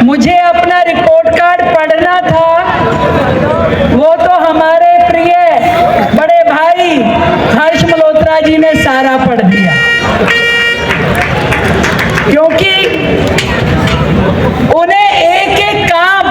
मुझे अपना report card पढ़ना था, वो तो हमारे प्रिय बड़े भाई हर्ष मल्होत्रा जी ने सारा पढ़ दिया, क्योंकि उन्हें एक एक काम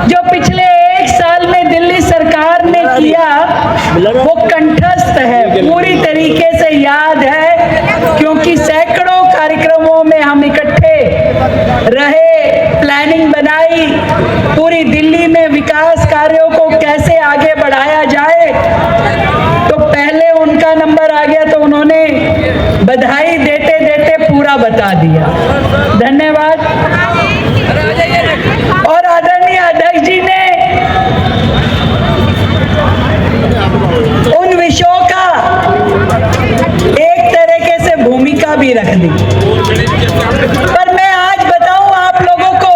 जो पिछले 1 साल में दिल्ली सरकार ने किया वो कंठस्थ है, पूरी तरीके से याद है, क्योंकि सैकड़ों कार्यक्रमों में हम इकट्ठे रहे, प्लानिंग बनाई, पूरी दिल्ली में विकास कार्यों को कैसे आगे बढ़ाया जाए। तो पहले उनका नंबर आ गया तो उन्होंने बधाई देते देते पूरा बता दिया, धन्यवाद। और आदरणीय अध्यक्ष जी ने उन विषयों का एक तरीके से भूमिका भी रख दी। पर मैं आज बताऊं आप लोगों को,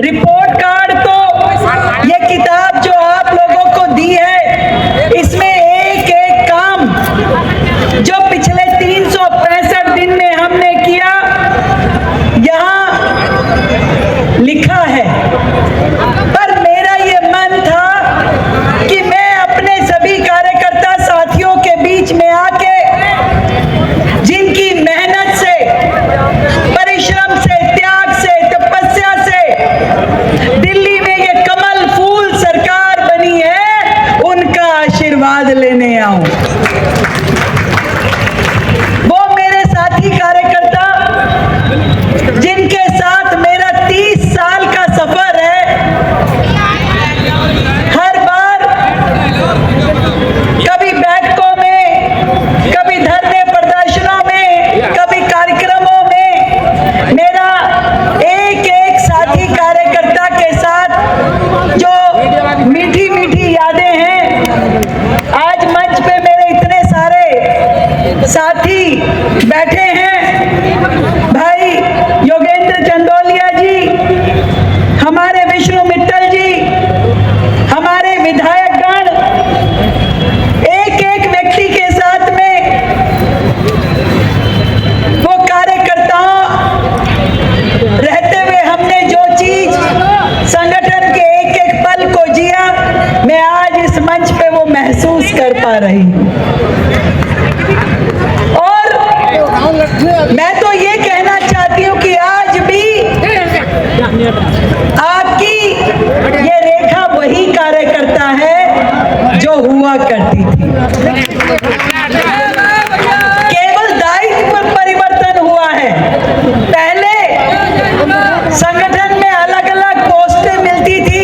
रिपोर्ट कार्ड तो ये किताब जो आप लोगों को दी है, इसमें एक एक काम जो पिछले 365 दिन में हमने किया यहाँ लिखा है। पर मेरा ये मन था कि मैं अपने सभी कार्यकर्ता साथियों के बीच में आके, जिनकी मेहनत से, परिश्रम से, त्याग से, तपस्या से दिल्ली में ये कमल फूल सरकार बनी है, उनका आशीर्वाद लेने आऊं। वो मेरे साथी कार्यकर्ता जिनके साथ मेरा 30 साल का सफर है, हर बार कभी बैठकों में, कभी धरने प्रदर्शनों में, कभी कार्यक्रमों में, मेरा एक एक साथी कार्यकर्ता के साथ जो मीठी मीठी यादें हैं, आज मंच पे मेरे इतने सारे साथी बैठे हैं, भाई योगेंद्र चंदोलिया जी, हमारे विष्णु मित्तल जी, हमारे विधायकगण, एक एक व्यक्ति के साथ में वो कार्यकर्ताओं रहते हुए हमने जो चीज संगठन के एक एक पल को जिया, मैं आज इस मंच पे वो महसूस कर पा रही हूँ। और मैं तो ये कहना चाहती हूँ कि आज भी आपकी ये रेखा वही कार्यकर्ता है जो हुआ करती थी। केवल दायित्व में परिवर्तन हुआ है। पहले संगठन में अलग अलग पोस्टें मिलती थी,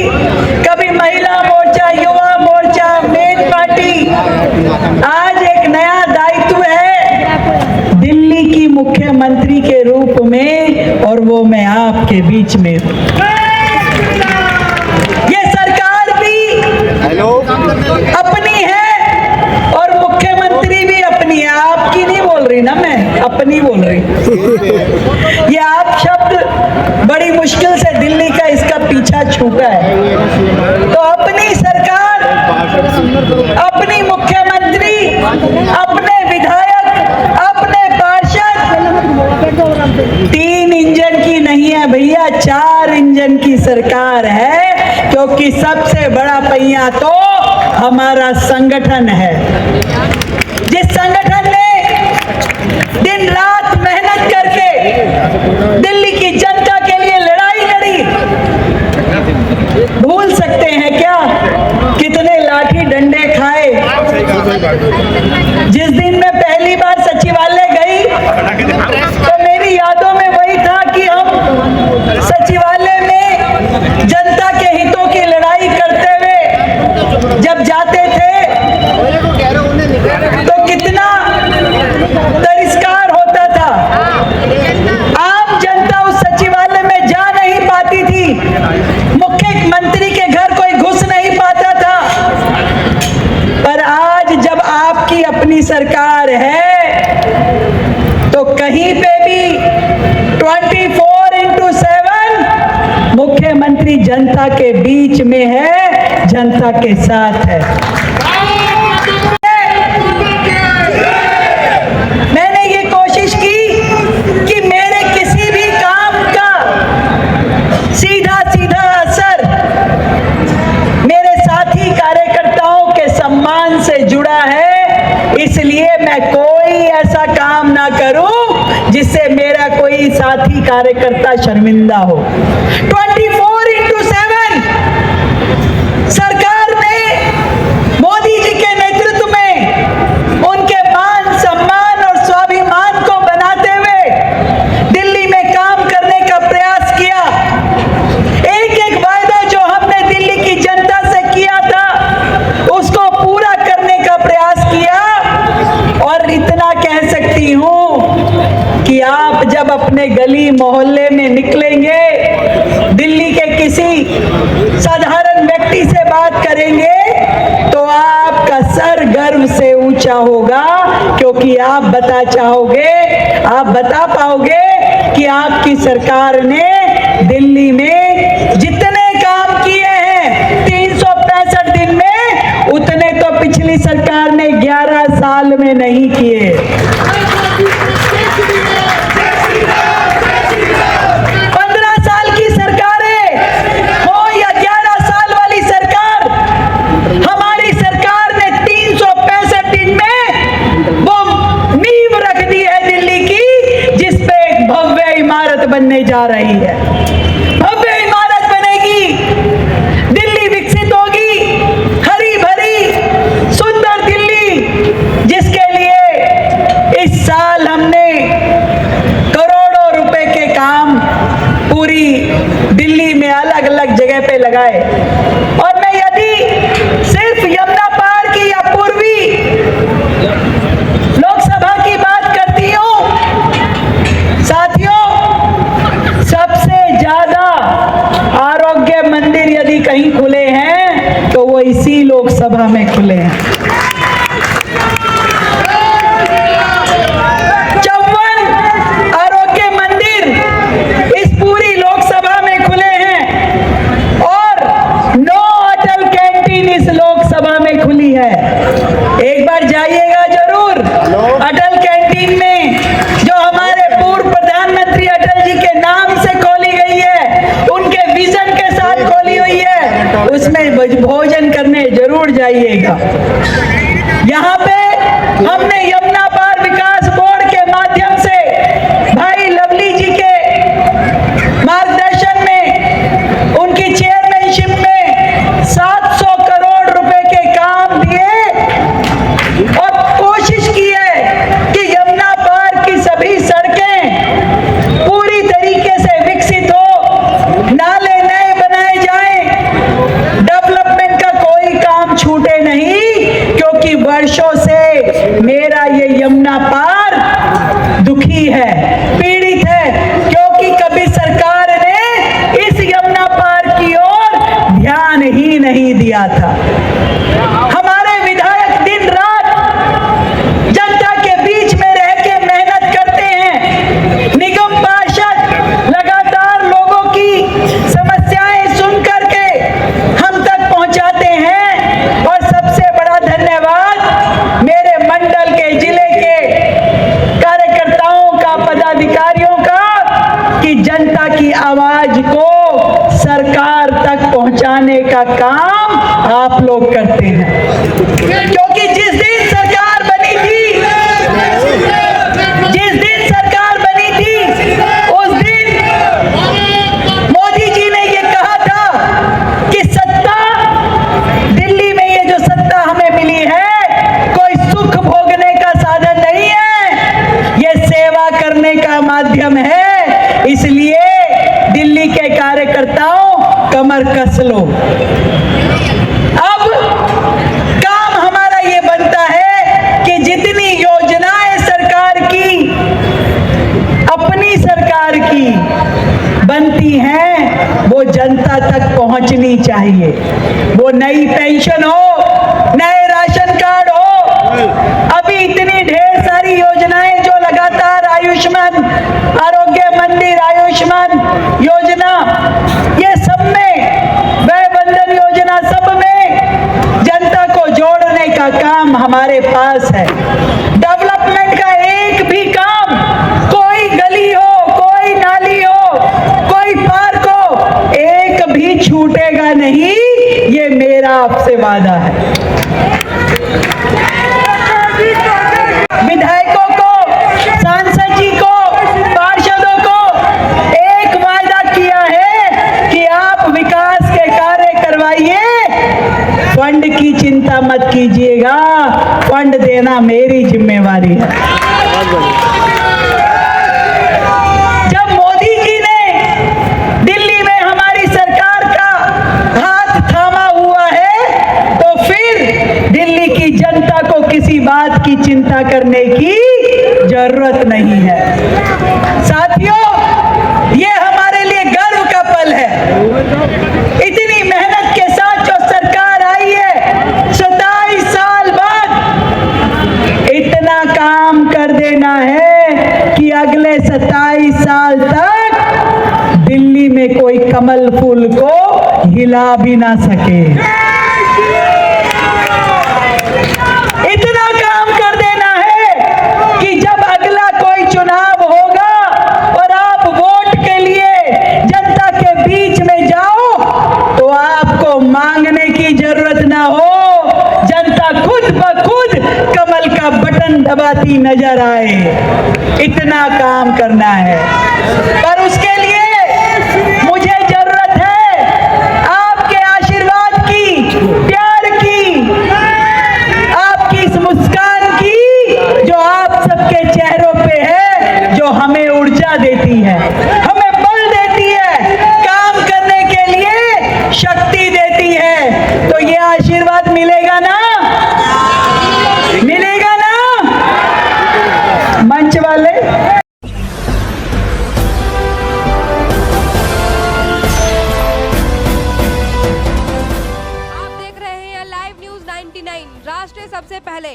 कभी महिला मोर्चा, युवा मोर्चा, मेन पार्टी। आज एक नया दायित्व है दिल्ली की मुख्यमंत्री के रूप में, और वो मैं आपके बीच में। ये सरकार भी अपनी है और मुख्यमंत्री भी अपनी है। आपकी नहीं बोल रही ना, मैं अपनी बोल रही। ये आप शब्द बड़ी मुश्किल से दिल्ली का इसका पीछा छूटा है। तो अपनी सरकार, अपनी मुख्यमंत्री, अपने विधायक, अपने पार्षद, 3 इंजन की नहीं है भैया, 4 इंजन की सरकार है, क्योंकि सबसे बड़ा पहिया तो हमारा संगठन है। जिस संगठन ने दिन रात मेहनत करके दिल्ली की जनता के लिए लड़ाई लड़ी, भूल सकते हैं क्या कितने लाठी डंडे खाए। जिस दिन मैं पहली बार सचिवालय गई तो मेरी यादों में वही था कि हम सचिवालय में जनता के हितों की लड़ाई करते हुए जब जाते थे तो कितना तिरस्कार होता था। आम जनता उस सचिवालय में जा नहीं पाती थी, मुख्यमंत्री के घर कोई घुस नहीं पाता था। पर आज जब आपकी अपनी सरकार है तो कहीं पे भी 24/7 मुख्यमंत्री जनता के बीच में है, जनता के साथ है। मैंने ये कोशिश की कि मेरे किसी भी मैं कोई ऐसा काम ना करूं जिससे मेरा कोई साथी कार्यकर्ता शर्मिंदा हो। 24/7 सरकार ने मोदी जी के नेतृत्व में उनके मान सम्मान और स्वाभिमान को बनाते हुए दिल्ली में काम करने का प्रयास किया। एक एक वायदा जो हमने दिल्ली की जनता से किया था उसको पूरा करने का प्रयास किया। और इतना कह सकती हूं कि आप जब अपने गली मोहल्ले में निकलेंगे, दिल्ली के किसी साधारण व्यक्ति से बात करेंगे तो आपका सर गर्व से ऊंचा होगा, क्योंकि आप बता पाओगे कि आपकी सरकार ने दिल्ली में जितने काम किए हैं 365 दिन में, उतने तो पिछली सरकार ने 11 साल में नहीं किए। 15 साल की सरकारें हो या 11 साल वाली सरकार, हमारी सरकार ने 365 दिन में वो नींव रख दी है दिल्ली की, जिस पे एक भव्य इमारत बनने जा रही है। भव्य इमारत बनेगी, दिल्ली विकसित होगी, हरी भरी सुंदर दिल्ली, जिसके लिए इस साल हमने करोड़ों रुपए के काम पूरी दिल्ली में अलग अलग जगह पे लगाए। और मैं यदि सिर्फ यमुना पार की या पूर्वी लोकसभा की बात करती हूं, साथियों, सबसे ज्यादा आरोग्य मंदिर यदि कहीं खुले हैं तो वो इसी लोकसभा में खुले हैं। 54 आरोग्य मंदिर इस पूरी लोकसभा में खुले हैं और 9 अटल कैंटीन इस लोकसभा में खुली है। एक बार जाइएगा जरूर। अटल कैंटीन में जो हमारे पूर्व प्रधानमंत्री अटल जी के नाम से खोली गई है, उनके विजन के साथ खोली हुई है, उसमें भोजन करने जरूर जाइएगा। यहाँ पे हमने यमुना पार विकास बोर्ड के माध्यम से भाई लवली जी के मार्गदर्शन में, उनकी चेयरमैनशिप में 700 करोड़ रुपए के काम दिए और कोशिश की है कि यमुना पार की सभी सड़कें पूरी तरीके से विकसित हो, नाले नए बनाए जाएं, डेवलपमेंट का कोई काम छूटे नहीं, क्योंकि वर्षों से मेरा ये यमुना पार दुखी है, पीड़ित है, क्योंकि कभी सरकार ने इस यमुना पार की ओर ध्यान ही नहीं दिया था। हमारे विधायक दिन रात जनता के बीच में रह के मेहनत करते हैं, निगम पार्षद लगातार लोगों की समस्याएं सुन करके हम तक पहुंचाते हैं। और सबसे बड़ा धन्यवाद मेरे मंडल के, जिले के कार्यकर्ताओं का, पदाधिकारियों का, कि जनता की आवाज को सरकार तक पहुंचाने का काम आप लोग करते हैं। क्योंकि जिस दिन सरकार बनी थी, उस दिन मोदी जी ने ये कहा था कि सत्ता, दिल्ली में ये जो सत्ता हमें मिली है, कोई सुख भोगने का साधन नहीं है, ये सेवा करने का माध्यम है। इसलिए दिल्ली के कार्यकर्ताओं, कमर कस लो। अब काम हमारा ये बनता है कि जितनी योजनाएं सरकार की, अपनी सरकार की बनती हैं, वो जनता तक पहुंचनी चाहिए। वो नई पेंशन हो, नए राशन कार्ड हो, अभी इतनी ढेर सारी योजनाएं जो लगातार आयुष्मान, आरोग्य मंदिर, आयुष्मान योजना, ये सब में, वय बंधन योजना, सब में जनता को जोड़ने का काम हमारे पास है। डेवलपमेंट का एक भी काम, कोई गली हो, कोई नाली हो, कोई पार्क हो, एक भी छूटेगा नहीं, ये मेरा आपसे वादा है। ऐसा मत कीजिएगा, फंड देना मेरी जिम्मेवारी है। जब मोदी जी ने दिल्ली में हमारी सरकार का हाथ थामा हुआ है, तो फिर दिल्ली की जनता को किसी बात की चिंता करने की जरूरत नहीं है। साथियों, ये हमारे लिए गर्व का पल है। इतनी मेहनत के साथ जो सरकार आई है, 27 साल बाद इतना काम कर देना है कि अगले 27 साल तक दिल्ली में कोई कमल फूल को हिला भी ना सके। इतना काम कर देना है कि जब अगला कोई चुनाव होगा और आप वोट के लिए जनता के बीच में जाओ, तो आपको मांगने की जरूरत ना हो, जनता खुद ब खुद कमल का बटन दबाती नजर आए। इतना काम करना है, पर उसके लिए मुझे जरूरत है आपके आशीर्वाद की, प्यार की, आपकी इस मुस्कान की जो आप सबके चेहरों पे है, जो हमें ऊर्जा देती है, हमें बल देती है, काम करने के लिए शक्ति देती है। तो ये आशीर्वाद मिलेगा ना? मिलेगा ना? मंच वाले आप देख रहे हैं लाइव न्यूज 99 राष्ट्र सबसे पहले।